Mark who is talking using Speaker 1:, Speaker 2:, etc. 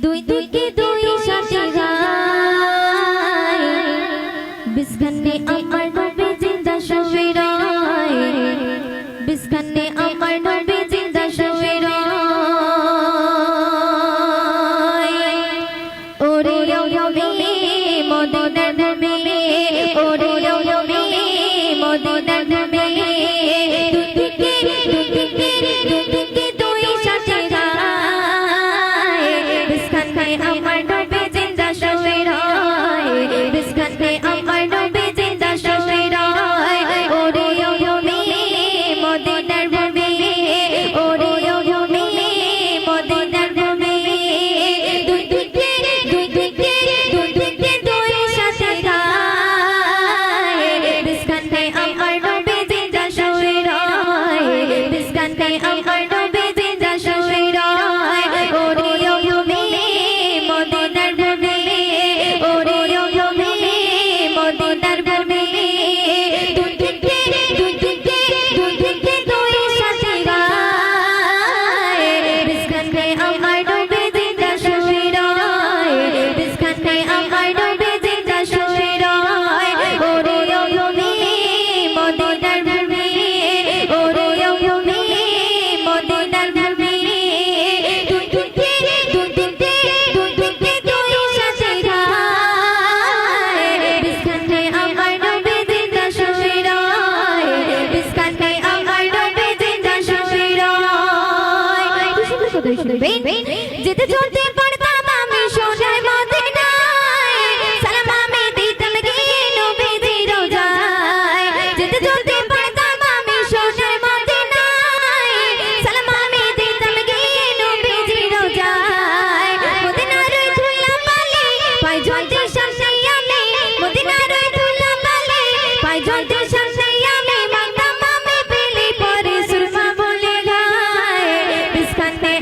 Speaker 1: দুই দিকে দুই সাথে গায় বিস্কানে আমার নবী জিন্দা শুয়ে রয় বিস্কানে আমার নবী জিন্দা শুয়ে রয় ওরে ওরে মদিনার নবী ওরে ওরে মদিনার নবী দুই দিকে দুই সাথে গায় বিস্কানে আমার নবী জিন্দা শুয়ে রয় বিস্কানে আমার নবী জিন্দা শুয়ে রয় ওরে ওরে মদিনার নবী ওরে ওরে মদিনার নবী দুই দিকে দুই সাথে গায় বিস্কানে আমার নবী জিন্দা শুয়ে রয় বিস্কানে আমার নবী জিন্দা শুয়ে রয় ওরে ওরে মদিনার নবী ওরে ওরে মদিনার নবী দুই দিকে দুই সাথে গায় বিস্কানে আমার নবী জিন্দা শুয়ে রয় বিস্কানে আমার নবী জিন্দা শুয়ে রয় ওরে ওরে মদিনার নবী ওরে ওরে মদিনার নবী দুই দিকে দুই সাথে গায় বিস্কানে আমার নবী জিন্দা শুয়ে রয় বিস্কানে আমার নবী জিন্দা শুয়ে রয় যেতে চলতে পারতাম আমি সোনার মদিনায় সালাম আমি দিতাম গিয়ে নবীজির রোজায় যেতে চলতে পারতাম আমি সোনার মদিনায় সালাম আমি দিতাম গিয়ে নবীজির রোজায় মদিনার ধুলা পালে পায় জ্বলতে সামনে আমি মদিনার ধুলা পালে পায় জ্বলতে সামনে আমি মাতাম আমি পেলে পরে সুরমা বলে গায় বিস্কানে